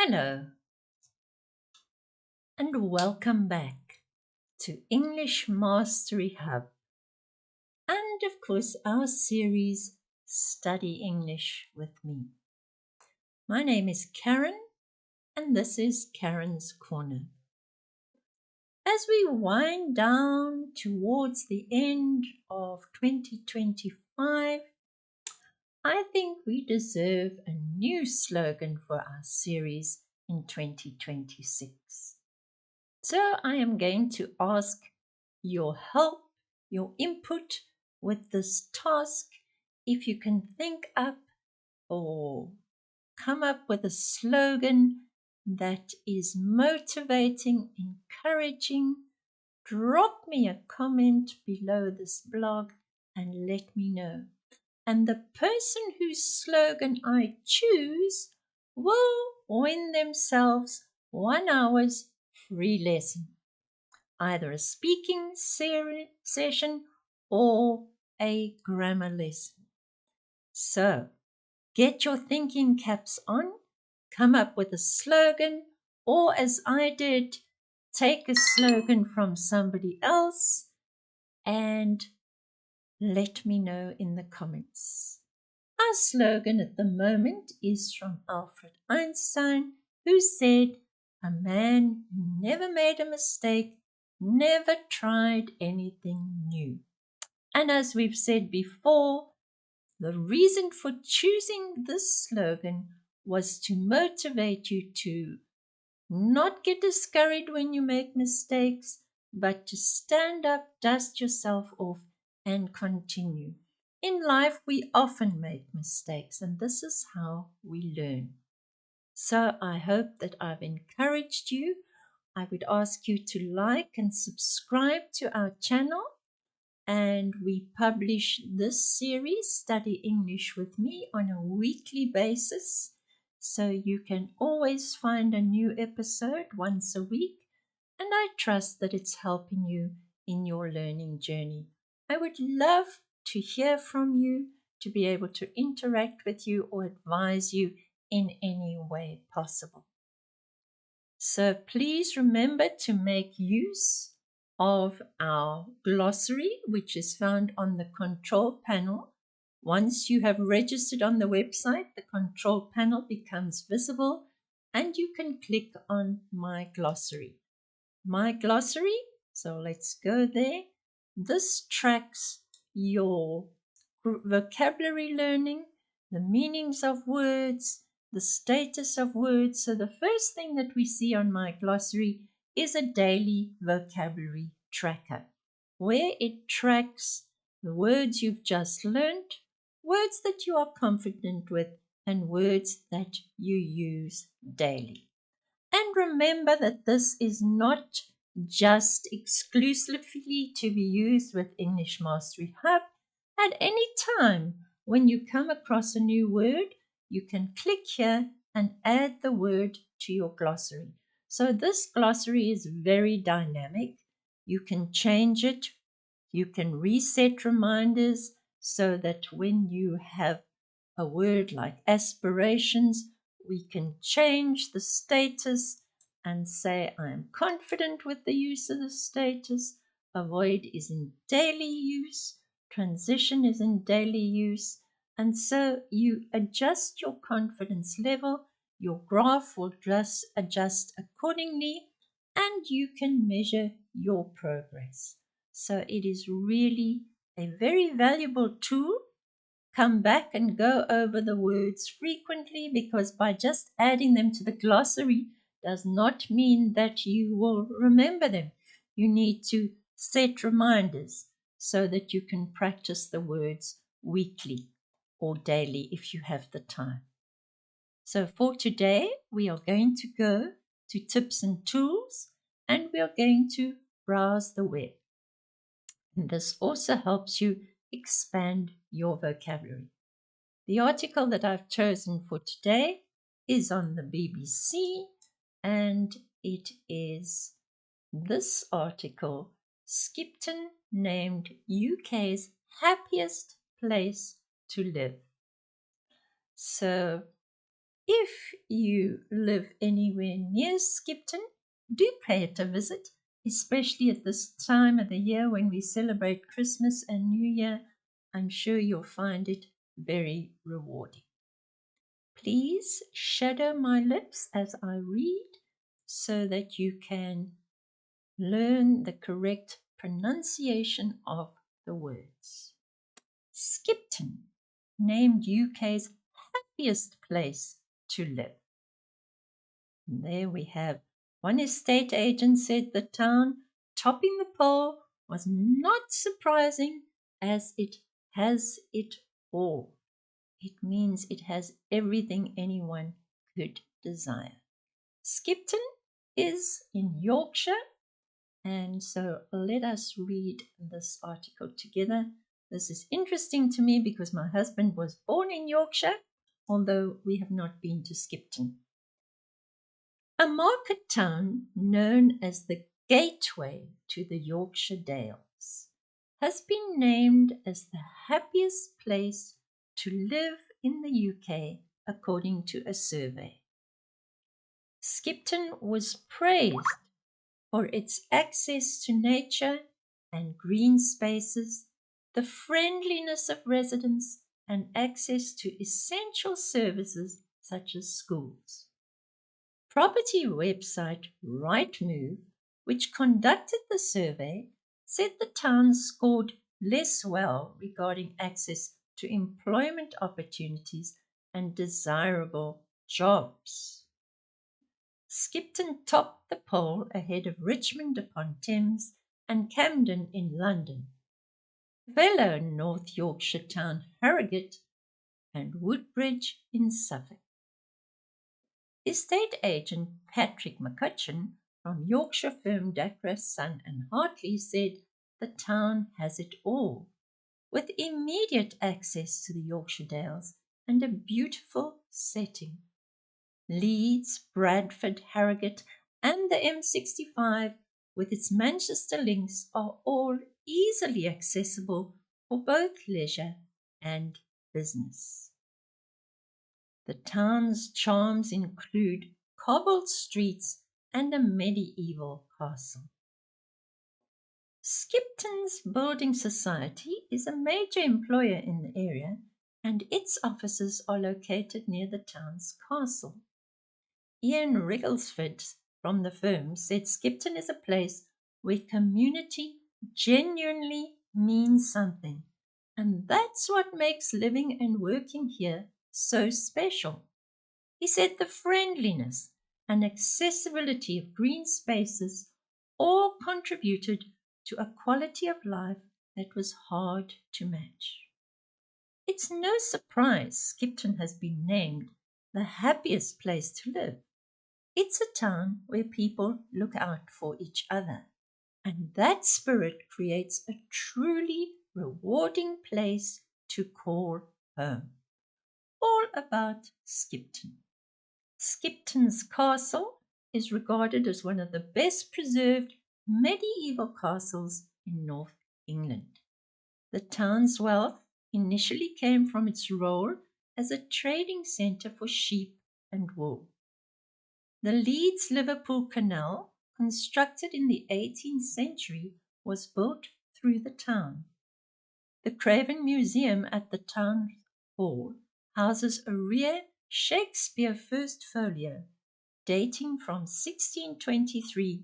Hello and welcome back to English Mastery Hub and of course our series Study English with Me. My name is Karen and this is Karen's Corner. As we wind down towards the end of 2025, I think we deserve a new slogan for our series in 2026. So I am going to ask your help, your input with this task. If you can think up or come up with a slogan that is motivating, encouraging, drop me a comment below this blog and let me know. And the person whose slogan I choose will win themselves 1 hour's free lesson, either a speaking session or a grammar lesson. So get your thinking caps on, come up with a slogan, or as I did, take a slogan from somebody else and let me know in the comments. Our slogan at the moment is from Albert Einstein, who said, "A man who never made a mistake never tried anything new." And as we've said before, the reason for choosing this slogan was to motivate you to not get discouraged when you make mistakes, but to stand up, dust yourself off, and continue. In life, we often make mistakes, and this is how we learn. So I hope that I've encouraged you. I would ask you to like and subscribe to our channel. And we publish this series, Study English with Me, on a weekly basis. So you can always find a new episode once a week. And I trust that it's helping you in your learning journey. I would love to hear from you, to be able to interact with you or advise you in any way possible. So please remember to make use of our glossary, which is found on the control panel. Once you have registered on the website, the control panel becomes visible and you can click on My Glossary. My Glossary, so let's go there. This tracks your vocabulary learning, the meanings of words, the status of words. So the first thing that we see on My Glossary is a daily vocabulary tracker, where it tracks the words you've just learned, words that you are confident with, and words that you use daily. And remember that this is not just exclusively to be used with English Mastery Hub. At any time when you come across a new word, you can click here and add the word to your glossary. So this glossary is very dynamic. You can change it. You can reset reminders so that when you have a word like aspirations, we can change the status and say, I am confident with the use of the status. Avoid is in daily use. Transition is in daily use. And so you adjust your confidence level. Your graph will just adjust accordingly, and you can measure your progress. So it is really a very valuable tool. Come back and go over the words frequently, because by just adding them to the glossary does not mean that you will remember them. You need to set reminders so that you can practice the words weekly or daily if you have the time. So for today, we are going to go to tips and tools, and we are going to browse the web. And this also helps you expand your vocabulary. The article that I've chosen for today is on the BBC, and it is this article, Skipton named UK's happiest place to live. So If you live anywhere near Skipton, do pay it a visit, especially at this time of the year when we celebrate Christmas and New Year. I'm sure you'll find it very rewarding. Please shadow my lips as I read so that you can learn the correct pronunciation of the words. Skipton, named UK's happiest place to live. And there we have one estate agent said the town topping the poll was not surprising as it has it all. It means it has everything anyone could desire. Skipton is in Yorkshire, and so let us read this article together. This is interesting to me because my husband was born in Yorkshire, although we have not been to Skipton. A market town known as the gateway to the Yorkshire Dales has been named as the happiest place to live in the UK according to a survey. Skipton was praised for its access to nature and green spaces, the friendliness of residents, and access to essential services such as schools. Property website Rightmove, which conducted the survey, said the town scored less well regarding access to employment opportunities and desirable jobs. Skipton topped the poll ahead of Richmond upon Thames and Camden in London, fellow North Yorkshire town Harrogate, and Woodbridge in Suffolk. Estate agent Patrick McCutcheon from Yorkshire firm Dacre, Son and Hartley said the town has it all, with immediate access to the Yorkshire Dales and a beautiful setting. Leeds, Bradford, Harrogate and the M65 with its Manchester links are all easily accessible for both leisure and business. The town's charms include cobbled streets and a medieval castle. Skipton's Building Society is a major employer in the area and its offices are located near the town's castle. Ian Rigglesford from the firm said Skipton is a place where community genuinely means something, and that's what makes living and working here so special. He said the friendliness and accessibility of green spaces all contributed to a quality of life that was hard to match. It's no surprise Skipton has been named the happiest place to live. It's a town where people look out for each other, and that spirit creates a truly rewarding place to call home. All about Skipton. Skipton's castle is regarded as one of the best preserved medieval castles in North England. The town's wealth initially came from its role as a trading centre for sheep and wool. The Leeds-Liverpool Canal, constructed in the 18th century, was built through the town. The Craven Museum at the town hall houses a rare Shakespeare First Folio dating from 1623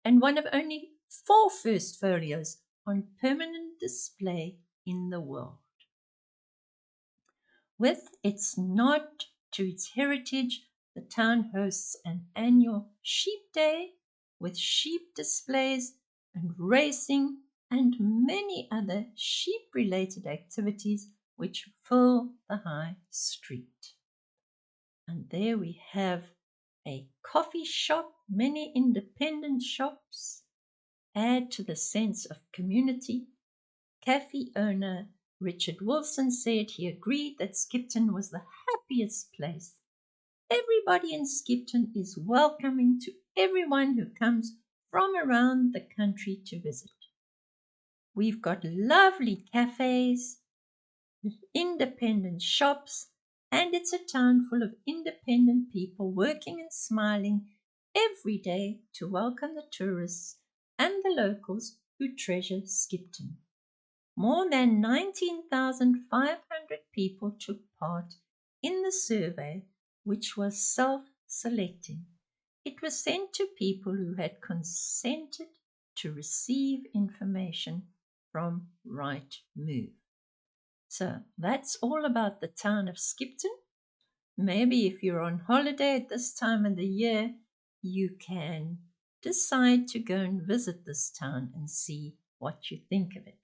and one of only 4 First Folios on permanent display in the world. With its nod to its heritage, the town hosts an annual Sheep Day with sheep displays and racing and many other sheep-related activities which fill the high street. And there we have a coffee shop, many independent shops add to the sense of community. Cafe owner Richard Wilson said he agreed that Skipton was the happiest place. Everybody in Skipton is welcoming to everyone who comes from around the country to visit. We've got lovely cafes, independent shops, and it's a town full of independent people working and smiling every day to welcome the tourists and the locals who treasure Skipton. More than 19,500 people took part in the survey, which was self-selecting. It was sent to people who had consented to receive information from Right Move. So that's all about the town of Skipton. Maybe if you're on holiday at this time of the year, you can decide to go and visit this town and see what you think of it.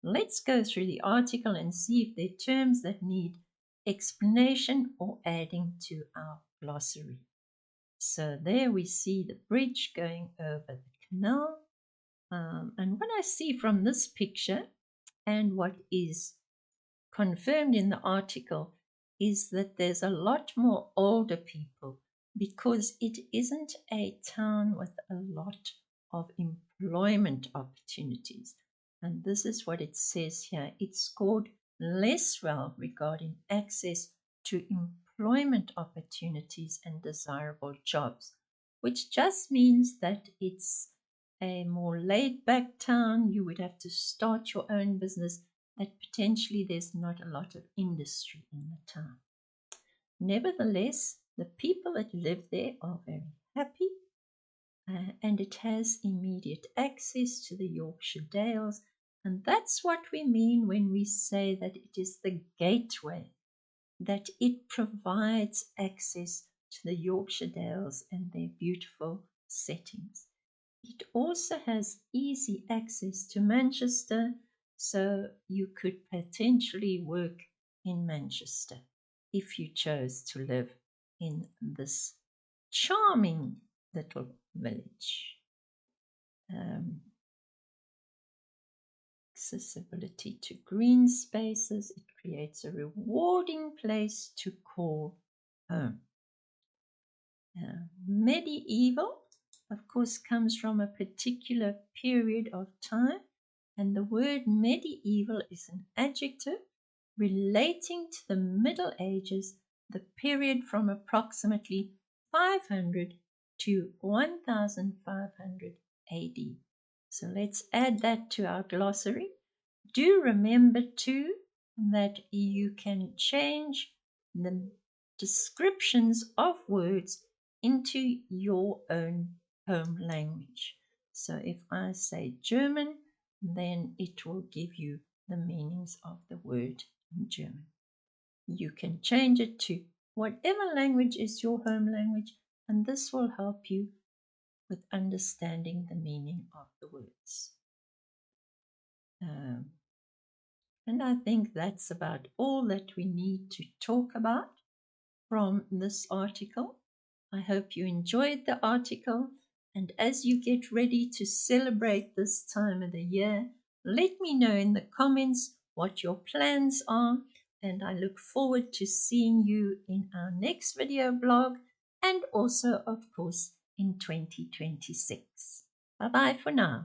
Let's go through the article and see if there are terms that need explanation or adding to our glossary. So there we see the bridge going over the canal. And what I see from this picture and what is confirmed in the article is that there's a lot more older people because it isn't a town with a lot of employment opportunities. And this is what it says here. It scored less well regarding access to employment opportunities and desirable jobs, which just means that it's a more laid-back town. You would have to start your own business, that potentially there's not a lot of industry in the town. Nevertheless, the people that live there are very happy, and it has immediate access to the Yorkshire Dales, and that's what we mean when we say that it is the gateway, that it provides access to the Yorkshire Dales and their beautiful settings. It also has easy access to Manchester, so you could potentially work in Manchester if you chose to live in this charming little village. Accessibility to green spaces. It creates a rewarding place to call home. Medieval, of course, comes from a particular period of time, and the word medieval is an adjective relating to the Middle Ages, the period from approximately 500 to 1500 AD. So let's add that to our glossary. Do remember too that you can change the descriptions of words into your own home language. So if I say German, then it will give you the meanings of the word in German. You can change it to whatever language is your home language, and this will help you with understanding the meaning of the words. And I think that's about all that we need to talk about from this article. I hope you enjoyed the article, and as you get ready to celebrate this time of the year, let me know in the comments what your plans are, and I look forward to seeing you in our next video blog and also, of course, in 2026. Bye-bye for now.